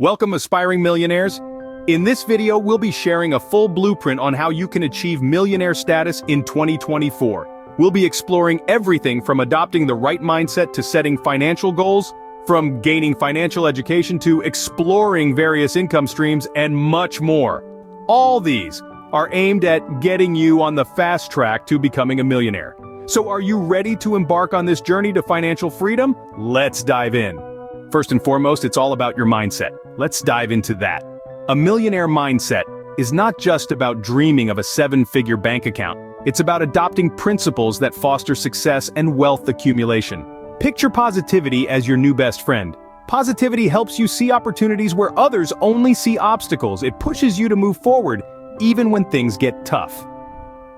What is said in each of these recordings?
Welcome, aspiring millionaires. In this video, we'll be sharing a full blueprint on how you can achieve millionaire status in 2024. We'll be exploring everything from adopting the right mindset to setting financial goals, from gaining financial education to exploring various income streams, and much more. All these are aimed at getting you on the fast track to becoming a millionaire. So are you ready to embark on this journey to financial freedom? Let's dive in. First and foremost, it's all about your mindset. Let's dive into that. A millionaire mindset is not just about dreaming of a seven-figure bank account. It's about adopting principles that foster success and wealth accumulation. Picture positivity as your new best friend. Positivity helps you see opportunities where others only see obstacles. It pushes you to move forward, even when things get tough.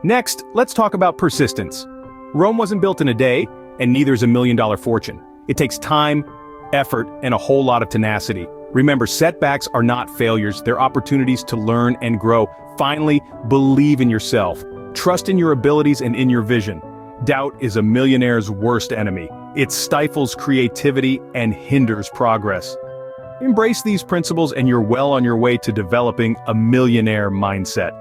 Next, let's talk about persistence. Rome wasn't built in a day, and neither is a million-dollar fortune. It takes time, effort, and a whole lot of tenacity. Remember, setbacks are not failures, they're opportunities to learn and grow. Finally, believe in yourself. Trust in your abilities and in your vision. Doubt is a millionaire's worst enemy. It stifles creativity and hinders progress. Embrace these principles and you're well on your way to developing a millionaire mindset.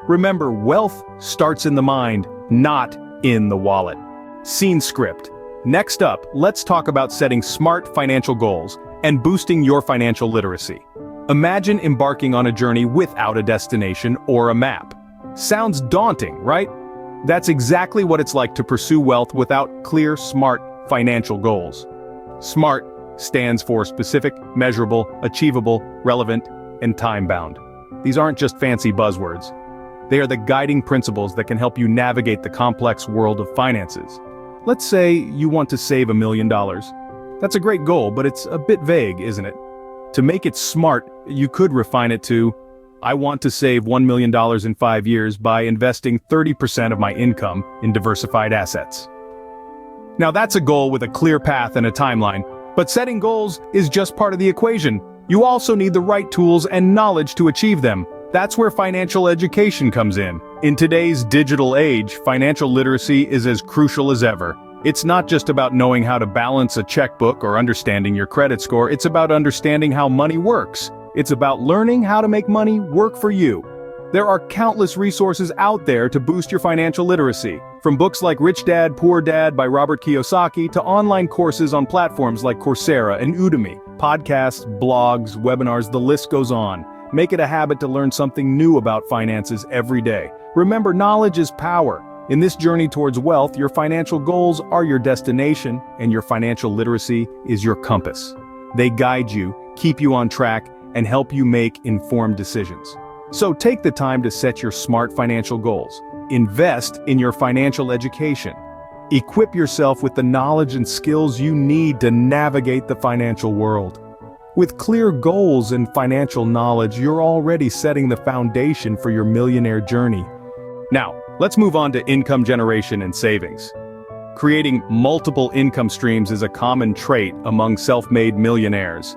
Remember, wealth starts in the mind, not in the wallet. Scene script. Next up, let's talk about setting smart financial goals and boosting your financial literacy. Imagine embarking on a journey without a destination or a map. Sounds daunting, right? That's exactly what it's like to pursue wealth without clear, smart financial goals. SMART stands for specific, measurable, achievable, relevant, and time-bound. These aren't just fancy buzzwords. They are the guiding principles that can help you navigate the complex world of finances. Let's say you want to save $1 million. That's a great goal, but it's a bit vague, isn't it? To make it smart, you could refine it to, I want to save $1 million in 5 years by investing 30% of my income in diversified assets. Now that's a goal with a clear path and a timeline, but setting goals is just part of the equation. You also need the right tools and knowledge to achieve them. That's where financial education comes in. In today's digital age, financial literacy is as crucial as ever. It's not just about knowing how to balance a checkbook or understanding your credit score, it's about understanding how money works. It's about learning how to make money work for you. There are countless resources out there to boost your financial literacy. From books like Rich Dad, Poor Dad by Robert Kiyosaki to online courses on platforms like Coursera and Udemy, podcasts, blogs, webinars, the list goes on. Make it a habit to learn something new about finances every day. Remember, knowledge is power. In this journey towards wealth, your financial goals are your destination, and your financial literacy is your compass. They guide you, keep you on track, and help you make informed decisions. So take the time to set your smart financial goals. Invest in your financial education. Equip yourself with the knowledge and skills you need to navigate the financial world. With clear goals and financial knowledge, you're already setting the foundation for your millionaire journey. Now, let's move on to income generation and savings. Creating multiple income streams is a common trait among self-made millionaires.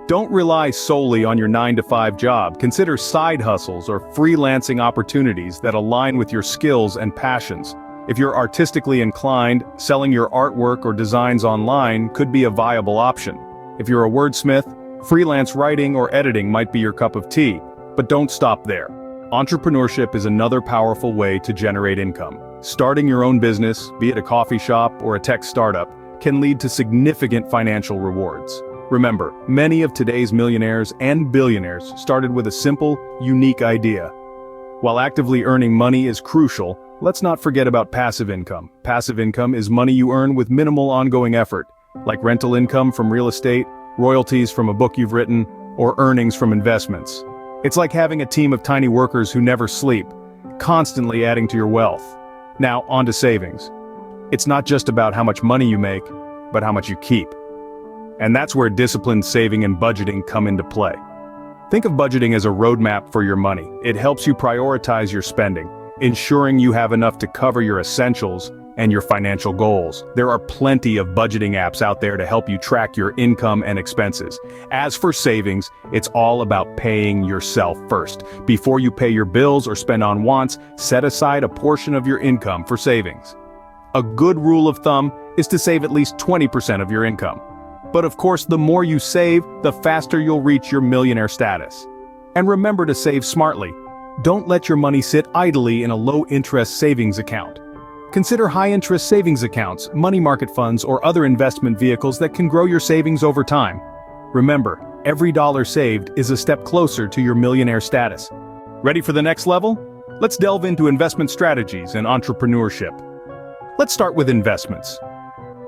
Don't rely solely on your 9-to-5 job. Consider side hustles or freelancing opportunities that align with your skills and passions. If you're artistically inclined, selling your artwork or designs online could be a viable option. If you're a wordsmith, freelance writing or editing might be your cup of tea. But don't stop there. Entrepreneurship is another powerful way to generate income. Starting your own business, be it a coffee shop or a tech startup, can lead to significant financial rewards. Remember, many of today's millionaires and billionaires started with a simple, unique idea. While actively earning money is crucial, let's not forget about passive income. Passive income is money you earn with minimal ongoing effort, like rental income from real estate, royalties from a book you've written, or earnings from investments. It's like having a team of tiny workers who never sleep, constantly adding to your wealth. Now, on to savings. It's not just about how much money you make, but how much you keep. And that's where disciplined saving and budgeting come into play. Think of budgeting as a roadmap for your money. It helps you prioritize your spending, ensuring you have enough to cover your essentials and your financial goals. There are plenty of budgeting apps out there to help you track your income and expenses. As for savings, it's all about paying yourself first. Before you pay your bills or spend on wants, set aside a portion of your income for savings. A good rule of thumb is to save at least 20% of your income. But of course, the more you save, the faster you'll reach your millionaire status. And remember to save smartly. Don't let your money sit idly in a low-interest savings account. Consider high-interest savings accounts, money market funds, or other investment vehicles that can grow your savings over time. Remember, every dollar saved is a step closer to your millionaire status. Ready for the next level? Let's delve into investment strategies and entrepreneurship. Let's start with investments.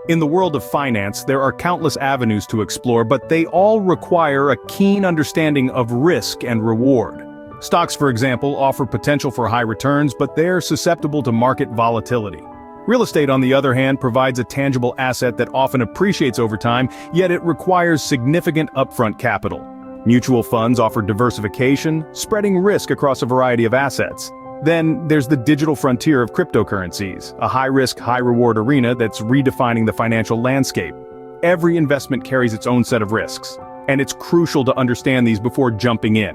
In the world of finance, there are countless avenues to explore, but they all require a keen understanding of risk and reward. Stocks, for example, offer potential for high returns, but they're susceptible to market volatility. Real estate, on the other hand, provides a tangible asset that often appreciates over time, yet it requires significant upfront capital. Mutual funds offer diversification, spreading risk across a variety of assets. Then there's the digital frontier of cryptocurrencies, a high-risk, high-reward arena that's redefining the financial landscape. Every investment carries its own set of risks, and it's crucial to understand these before jumping in.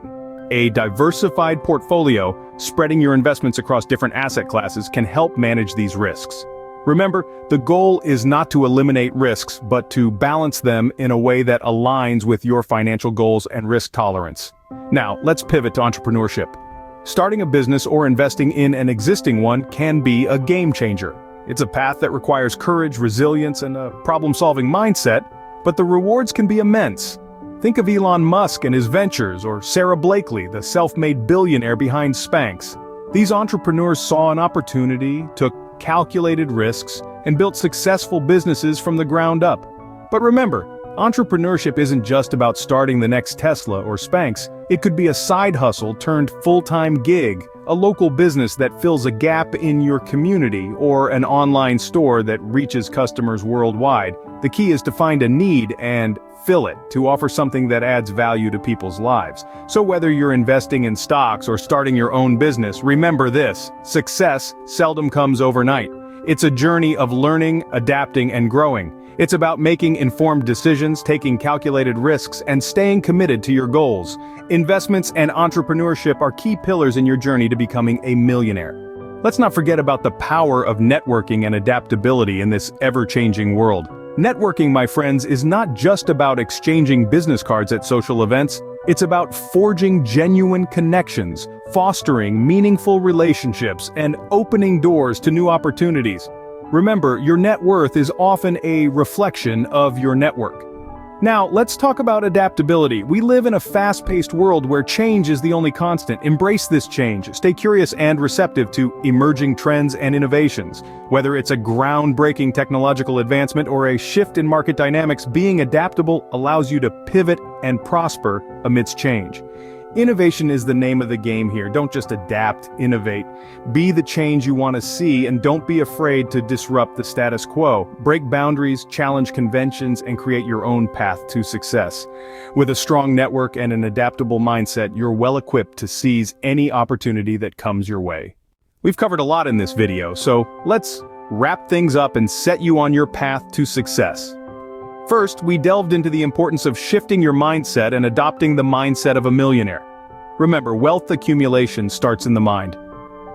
A diversified portfolio, spreading your investments across different asset classes, can help manage these risks. Remember, the goal is not to eliminate risks, but to balance them in a way that aligns with your financial goals and risk tolerance. Now, let's pivot to entrepreneurship. Starting a business or investing in an existing one can be a game changer. It's a path that requires courage, resilience, and a problem-solving mindset, but the rewards can be immense. Think of Elon Musk and his ventures, or Sarah Blakely, the self-made billionaire behind Spanx. These entrepreneurs saw an opportunity, took calculated risks, and built successful businesses from the ground up. But remember, entrepreneurship isn't just about starting the next Tesla or Spanx. It could be a side hustle turned full-time gig, a local business that fills a gap in your community, or an online store that reaches customers worldwide. The key is to find a need and fill it, to offer something that adds value to people's lives. So whether you're investing in stocks or starting your own business, remember this: success seldom comes overnight. It's a journey of learning, adapting, and growing. It's about making informed decisions, taking calculated risks, and staying committed to your goals. Investments and entrepreneurship are key pillars in your journey to becoming a millionaire. Let's not forget about the power of networking and adaptability in this ever-changing world. Networking, my friends, is not just about exchanging business cards at social events. It's about forging genuine connections, fostering meaningful relationships, and opening doors to new opportunities. Remember, your net worth is often a reflection of your network. Now, let's talk about adaptability. We live in a fast-paced world where change is the only constant. Embrace this change. Stay curious and receptive to emerging trends and innovations. Whether it's a groundbreaking technological advancement or a shift in market dynamics, being adaptable allows you to pivot and prosper amidst change. Innovation is the name of the game here. Don't just adapt, innovate. Be the change you want to see, and don't be afraid to disrupt the status quo. Break boundaries, challenge conventions, and create your own path to success. With a strong network and an adaptable mindset, you're well equipped to seize any opportunity that comes your way. We've covered a lot in this video, so let's wrap things up and set you on your path to success. First, we delved into the importance of shifting your mindset and adopting the mindset of a millionaire. Remember, wealth accumulation starts in the mind.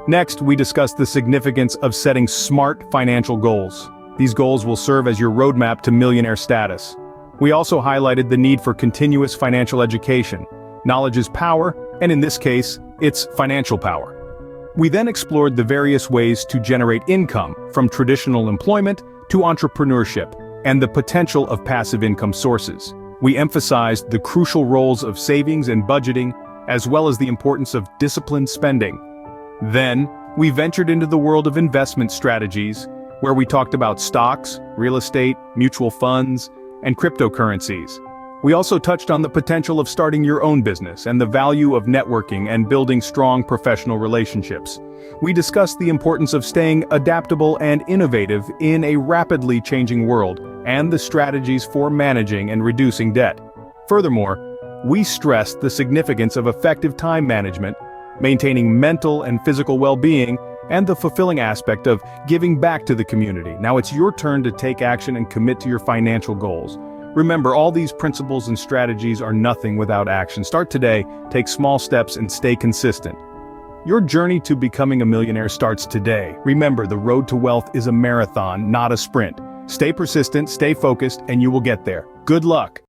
Next, we discussed the significance of setting smart financial goals. These goals will serve as your roadmap to millionaire status. We also highlighted the need for continuous financial education. Knowledge is power, and in this case, it's financial power. We then explored the various ways to generate income, from traditional employment to entrepreneurship, and the potential of passive income sources. We emphasized the crucial roles of savings and budgeting, as well as the importance of disciplined spending. Then, we ventured into the world of investment strategies, where we talked about stocks, real estate, mutual funds, and cryptocurrencies. We also touched on the potential of starting your own business and the value of networking and building strong professional relationships. We discussed the importance of staying adaptable and innovative in a rapidly changing world, and the strategies for managing and reducing debt. Furthermore, we stressed the significance of effective time management, maintaining mental and physical well-being, and the fulfilling aspect of giving back to the community. Now it's your turn to take action and commit to your financial goals. Remember, all these principles and strategies are nothing without action. Start today, take small steps, and stay consistent. Your journey to becoming a millionaire starts today. Remember, the road to wealth is a marathon, not a sprint. Stay persistent, stay focused, and you will get there. Good luck.